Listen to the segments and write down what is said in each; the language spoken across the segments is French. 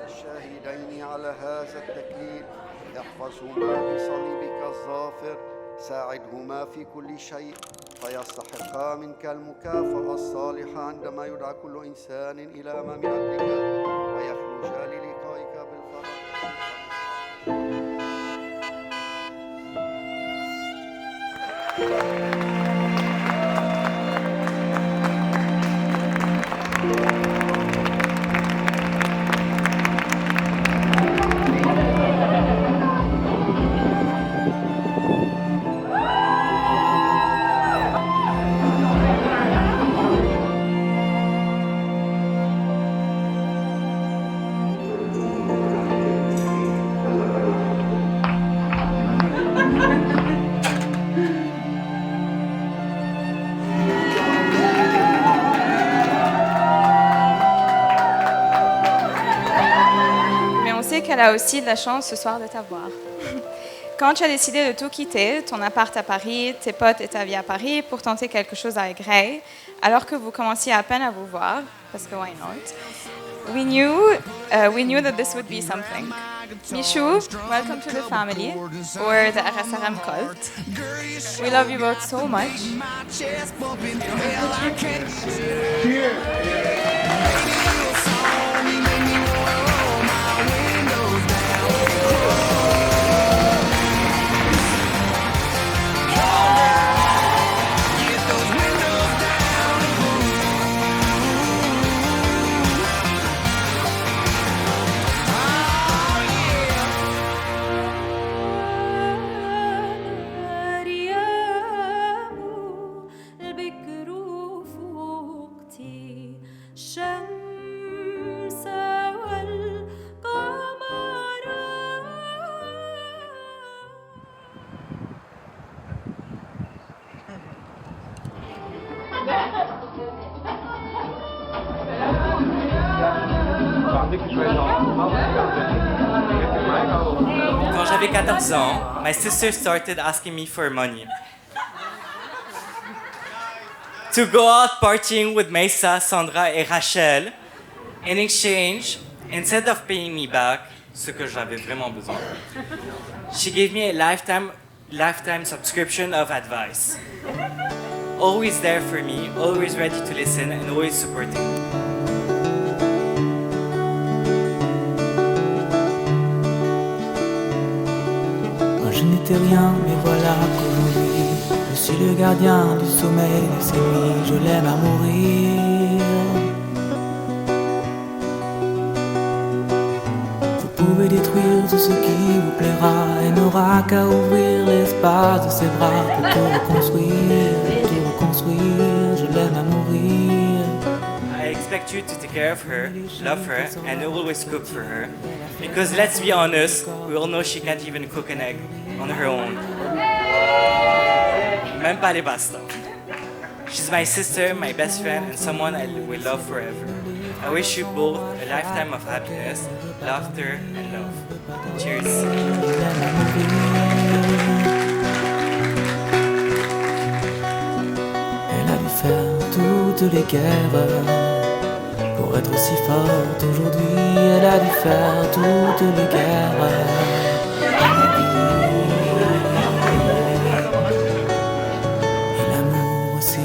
الشاهدين على هذا التكليف احفظهما بصليبك الظافر ساعدهما في كل شيء فيستحقا منك المكافأة الصالحة عندما يدعى كل إنسان إلى أمام عدلك ويخرجا للقائك بالفرح. Elle a aussi de la chance ce soir de t'avoir. Quand tu as décidé de tout quitter, ton appart à Paris, tes potes et ta vie à Paris, pour tenter quelque chose avec Ray, alors que vous commenciez à peine à vous voir, parce que why not, we knew that this would be something. Michou, welcome to the family, or the RSRM cult. We love you both so much. Quand j'avais 14 ans, my sister started asking me for money. To go out partying with Mesa, Sandra et Rachel. In exchange, instead of paying me back, ce que j'avais vraiment besoin, she gave me a lifetime subscription of advice. Always there for me, always ready to listen and always supporting me. Je n'étais rien, mais voilà qu'aujourd'hui, je suis le gardien du sommeil de ces nuits, je l'aime à mourir. Vous pouvez détruire tout ce qui vous plaira, et n'aura qu'à ouvrir l'espace de ses bras pour tout reconstruire, je l'aime à mourir. I expect you to take care of her, love her, and always cook for her. Because let's be honest, we all know she can't even cook an egg on her own. Même pas les pasta. She's my sister, my best friend, and someone I will love forever. I wish you both a lifetime of happiness, laughter, and love. Cheers. Elle a dû faire toutes les guerres pour être si forte aujourd'hui. Elle a dû faire toutes les guerres. Et l'amour aussi.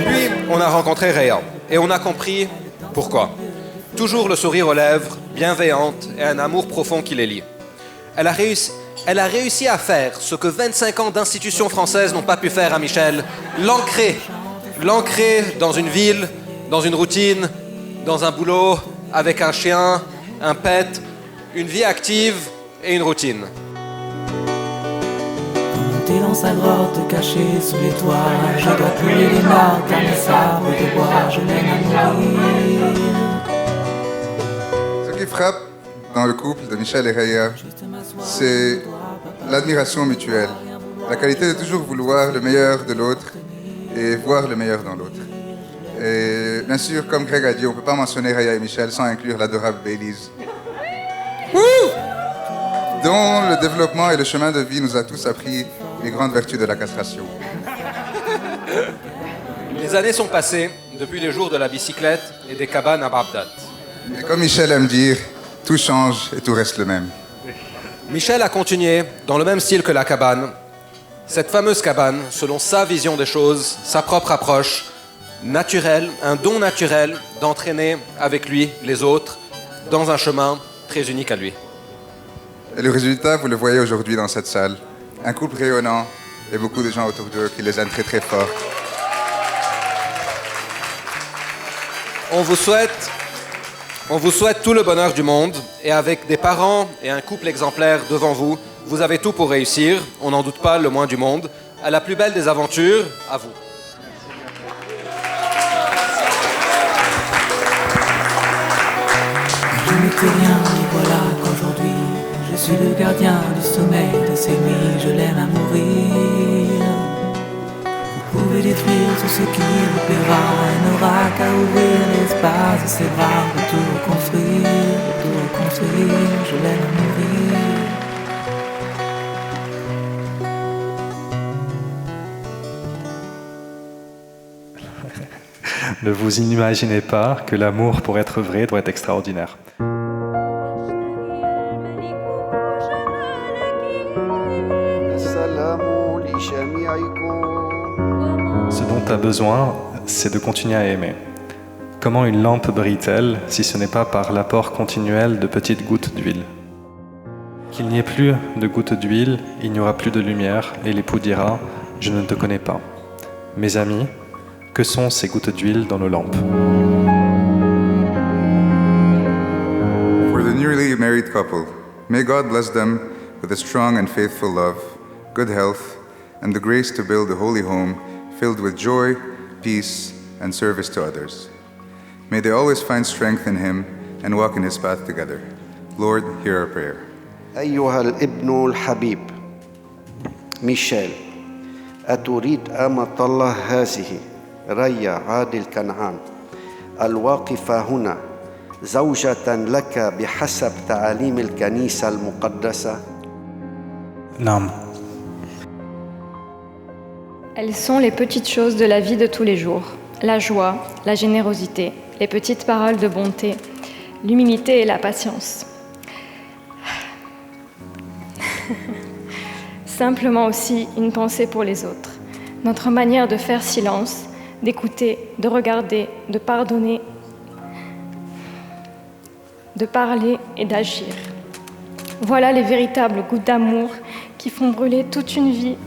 Puis, on a rencontré Rhea et on a compris pourquoi. Toujours le sourire aux lèvres, bienveillante et un amour profond qui les lie. Elle a réussi à faire ce que 25 ans d'institutions françaises n'ont pas pu faire à Michel, l'ancrer dans une ville, dans une routine, dans un boulot, avec un chien, un pet, une vie active et une routine. Monter dans sa grotte cachée sous les toits, je dois couler les marques car mes sabres de bois, je l'aime à mourir. Ce qui frappe dans le couple de Michel et Rhea, c'est l'admiration mutuelle. La qualité de toujours vouloir le meilleur de l'autre et voir le meilleur dans l'autre. Et bien sûr, comme Greg a dit, on ne peut pas mentionner Rhea et Michel sans inclure l'adorable Baileys. dont le développement et le chemin de vie nous a tous appris les grandes vertus de la castration. Les années sont passées depuis les jours de la bicyclette et des cabanes à Bagdad. Et comme Michel aime dire, tout change et tout reste le même. Michel a continué dans le même style que la cabane. Cette fameuse cabane, selon sa vision des choses, sa propre approche, naturelle, un don naturel d'entraîner avec lui les autres dans un chemin très unique à lui. Et le résultat, vous le voyez aujourd'hui dans cette salle. Un couple rayonnant et beaucoup de gens autour d'eux qui les aiment très très fort. On vous souhaite tout le bonheur du monde et avec des parents et un couple exemplaire devant vous, vous avez tout pour réussir, on n'en doute pas le moins du monde. À la plus belle des aventures, à vous. Je n'étais rien, et voilà qu'aujourd'hui, je suis le gardien du sommeil de ces nuits, je l'aime à mourir. Vous pouvez détruire tout ce qui vous plaira, elle n'aura qu'à ouvrir l'espace de ses bras, de tout reconstruire, je l'aime à mourir. Ne vous imaginez pas que l'amour, pour être vrai, doit être extraordinaire. Ce dont tu as besoin, c'est de continuer à aimer. Comment une lampe brille-t-elle si ce n'est pas par l'apport continuel de petites gouttes d'huile? Qu'il n'y ait plus de gouttes d'huile, il n'y aura plus de lumière, et l'époux dira « Je ne te connais pas ». Mes amis, que sont ces gouttes d'huile dans nos lampes? For the newly married couple, may God bless them with a strong and faithful love, good health, and the grace to build a holy home filled with joy, peace, and service to others. May they always find strength in Him and walk in His path together. Lord, hear our prayer. أيها الابن الحبيب ميشيل، أتريد أمة الله هذه ريا عادل كنعان الواقفة هنا زوجة لك بحسب تعاليم الكنيسة المقدسة؟ نعم. Elles sont les petites choses de la vie de tous les jours. La joie, la générosité, les petites paroles de bonté, l'humilité et la patience. Simplement aussi une pensée pour les autres. Notre manière de faire silence, d'écouter, de regarder, de pardonner, de parler et d'agir. Voilà les véritables gouttes d'amour qui font brûler toute une vie.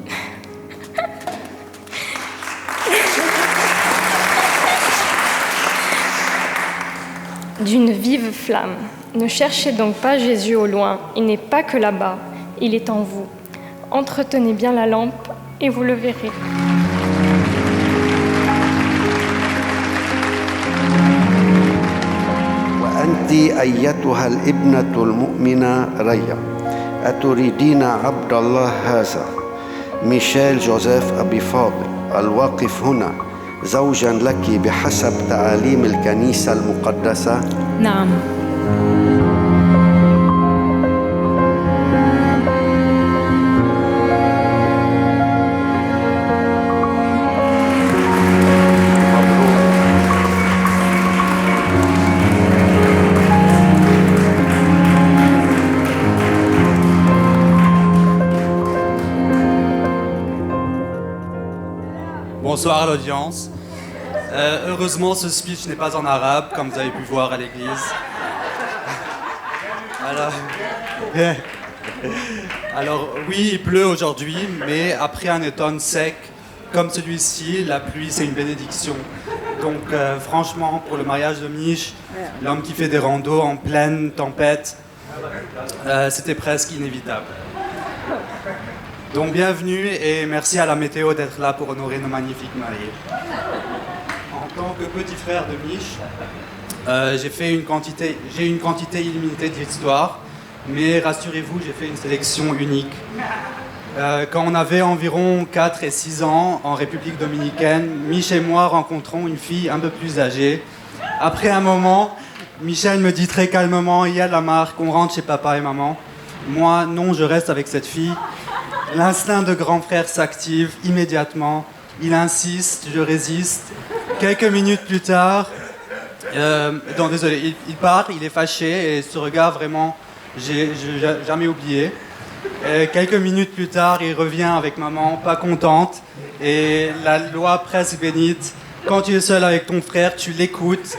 D'une vive flamme. Ne cherchez donc pas Jésus au loin, il n'est pas que là-bas, il est en vous. Entretenez bien la lampe et vous le verrez. وأنت أيتها الابنة المؤمنة ريا، أتريدين عبد الله هذا ميشيل جوزيف أبي فاضل الواقف هنا زوجا لك بحسب تعاليم الكنيسة المقدسة؟ نعم. Bonsoir à l'audience. Heureusement, ce speech n'est pas en arabe, comme vous avez pu voir à l'église. Alors, oui, il pleut aujourd'hui, mais après un automne sec comme celui-ci, la pluie, c'est une bénédiction. Donc, franchement, pour le mariage de Mich, l'homme qui fait des randos en pleine tempête, c'était presque inévitable. Donc bienvenue et merci à la météo d'être là pour honorer nos magnifiques mariés. En tant que petit frère de Mich, j'ai une quantité illimitée d'histoires, mais rassurez-vous, j'ai fait une sélection unique. Quand on avait environ 4 et 6 ans en République dominicaine, Mich et moi rencontrons une fille un peu plus âgée. Après un moment, Michel me dit très calmement « Il y a de la marque, on rentre chez papa et maman ». Moi, non, je reste avec cette fille. L'instinct de grand frère s'active immédiatement. Il insiste, je résiste. Quelques minutes plus tard, non, désolé, il part, il est fâché et ce regard vraiment, j'ai jamais oublié. Quelques minutes plus tard, il revient avec maman, pas contente, et la loi presque bénite. Quand tu es seul avec ton frère, tu l'écoutes.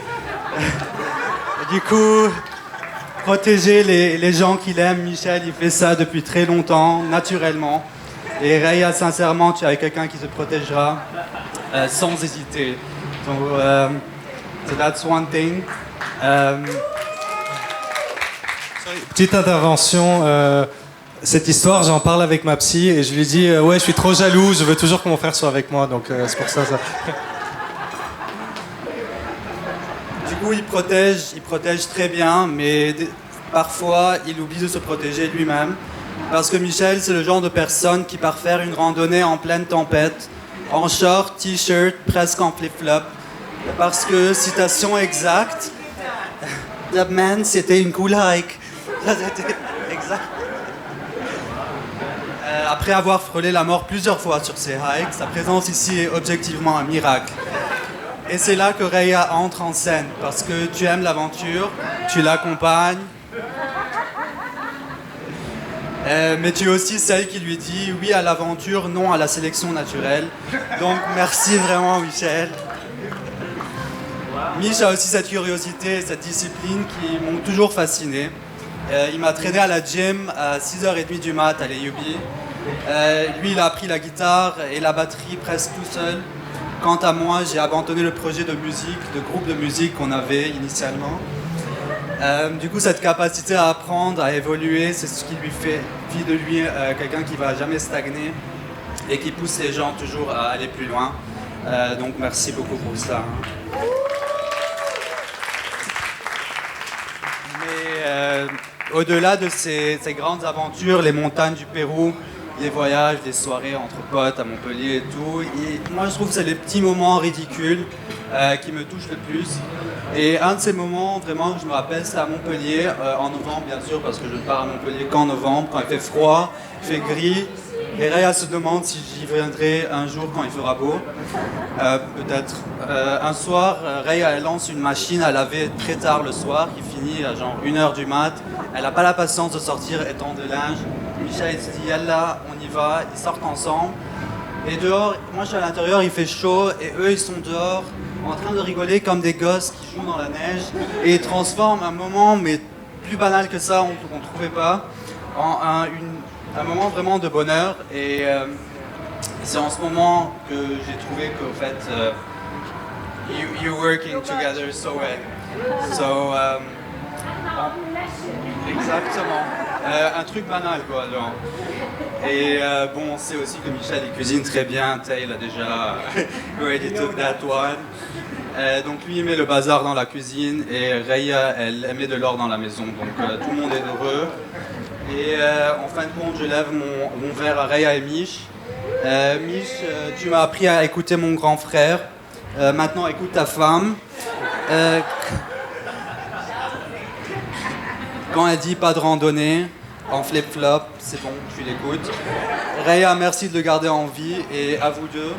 Du coup, protéger les gens qu'il aime, Michel, il fait ça depuis très longtemps, naturellement. Et Raya, sincèrement, tu es avec quelqu'un qui te protégera sans hésiter. Donc, so that's one thing. Petite intervention. Cette histoire, j'en parle avec ma psy et je lui dis ouais, je suis trop jaloux, je veux toujours que mon frère soit avec moi, donc c'est pour ça. Du coup, il protège très bien, mais parfois, il oublie de se protéger lui-même. Parce que Michel, c'est le genre de personne qui part faire une randonnée en pleine tempête, en short, t-shirt, presque en flip-flop. Parce que, citation exacte, "That man, c'était une cool hike." Ça, c'était exact. Après avoir frôlé la mort plusieurs fois sur ses hikes, sa présence ici est objectivement un miracle. Et c'est là que Raya entre en scène, parce que tu aimes l'aventure, tu l'accompagnes, mais tu es aussi celle qui lui dit oui à l'aventure, non à la sélection naturelle. Donc merci vraiment Michel. Mich a aussi cette curiosité et cette discipline qui m'ont toujours fasciné. Il m'a traîné à la gym à 6h30 du mat à l'AUB. Lui, il a appris la guitare et la batterie presque tout seul. Quant à moi, j'ai abandonné le projet de musique, de groupe de musique qu'on avait initialement. Du coup, cette capacité à apprendre, à évoluer, c'est ce qui lui fait de lui quelqu'un qui ne va jamais stagner et qui pousse les gens toujours à aller plus loin. Donc, merci beaucoup pour ça. Mais au-delà de ces grandes aventures, les montagnes du Pérou, les voyages, les soirées entre potes à Montpellier et tout. Et moi, je trouve que c'est les petits moments ridicules qui me touchent le plus. Et un de ces moments, vraiment, que je me rappelle, c'est à Montpellier, en novembre, bien sûr, parce que je ne pars à Montpellier qu'en novembre, quand il fait froid, il fait gris. Et Raya se demande si j'y viendrai un jour quand il fera beau. Peut-être. Un soir, Raya, elle lance une machine à laver très tard le soir, qui finit à genre 1h du mat. Elle n'a pas la patience de sortir étendre de linge. Michel se dit yalla, on y va, ils sortent ensemble. Et dehors, moi je suis à l'intérieur, il fait chaud, et eux ils sont dehors, en train de rigoler comme des gosses qui jouent dans la neige, et ils transforment un moment, mais plus banal que ça, on ne trouvait pas, en un moment vraiment de bonheur. Et c'est en ce moment que j'ai trouvé qu'au fait, you're working together so well. So, exactement. Un truc banal, quoi. Alors. Et bon, on sait aussi que Michel il cuisine très bien. Il a déjà already took that one. Donc lui, il met le bazar dans la cuisine et Raya, elle met de l'or dans la maison. Donc tout le monde est heureux. Et en fin de compte, je lève mon verre à Raya et Mich. Mich, tu m'as appris à écouter mon grand frère. Maintenant, écoute ta femme. Quand elle dit pas de randonnée, en flip-flop, c'est bon, tu l'écoutes. Raya, merci de le garder en vie, et à vous deux,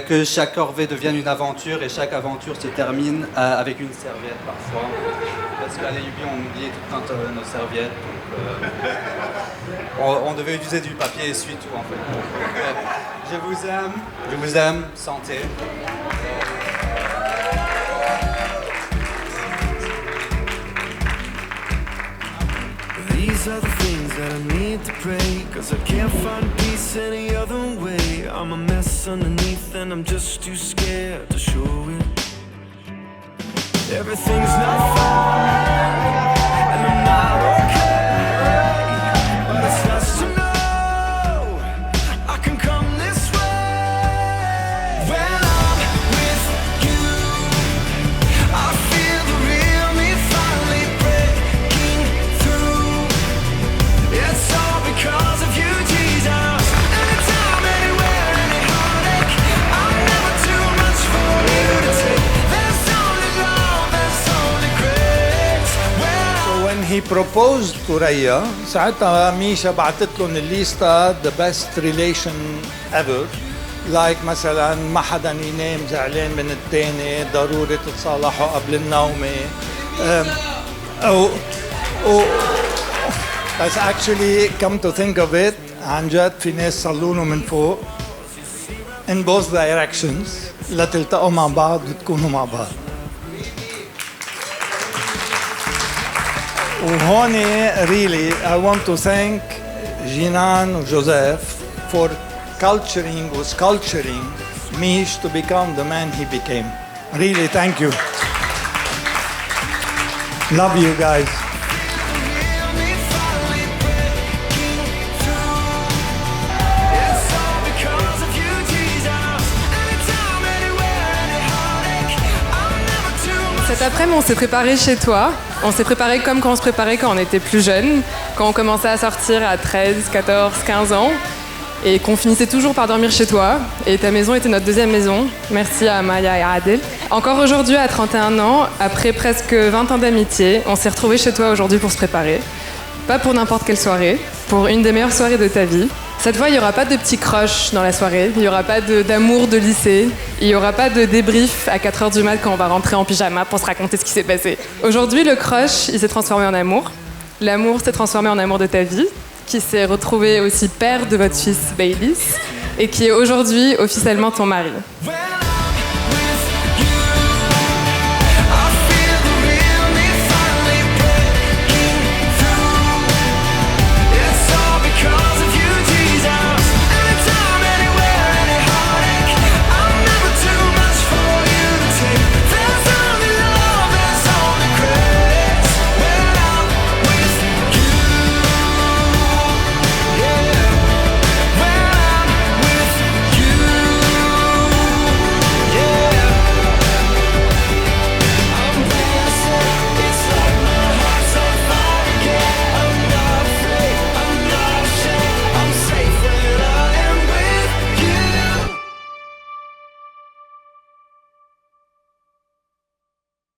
que chaque corvée devienne une aventure, et chaque aventure se termine avec une serviette parfois. Parce qu'à l'AUB, on oublie tout le temps nos serviettes. Donc, on devait utiliser du papier essuie-tout en fait. Je vous aime, santé. These are the things that I need to pray, 'cause I can't find peace any other way. I'm a mess underneath and I'm just too scared to show it. Everything's not fine and I'm not okay, but it's nice to know I can come this way. When I'm with you, I feel the real me finally breaking through. It's all because of you, Jesus. Anytime, anywhere, any heartache, I'm never too much for you to take. There's only love, there's only grace. When proposed to Raya. ساعتها ميشا بعثت لهم الليستا the best relation ever. Like مثلا ما حدا ينام زعلان من الثاني، ضروري تتصالحوا قبل النوم. بس actually come to think of it عن جد في ناس صلوا له من فوق in both directions لتلتقوا مع بعض وتكونوا مع بعض. وهون really I want to thank Jinan and Joseph for culturing or sculpturing Mish to become the man he became. Really, thank you. Love you guys. Cet après-midi, on s'est préparé chez toi. On s'est préparé comme quand on se préparait quand on était plus jeune, quand on commençait à sortir à 13, 14, 15 ans et qu'on finissait toujours par dormir chez toi. Et ta maison était notre deuxième maison. Merci à Maya et à Adel. Encore aujourd'hui, à 31 ans, après presque 20 ans d'amitié, on s'est retrouvés chez toi aujourd'hui pour se préparer. Pas pour n'importe quelle soirée, pour une des meilleures soirées de ta vie. Cette fois, il n'y aura pas de petits crushs dans la soirée, il n'y aura pas d'amour de lycée, il n'y aura pas de débrief à 4h du mat quand on va rentrer en pyjama pour se raconter ce qui s'est passé. Aujourd'hui, le crush, il s'est transformé en amour. L'amour s'est transformé en amour de ta vie, qui s'est retrouvé aussi père de votre fils Baylis, et qui est aujourd'hui officiellement ton mari.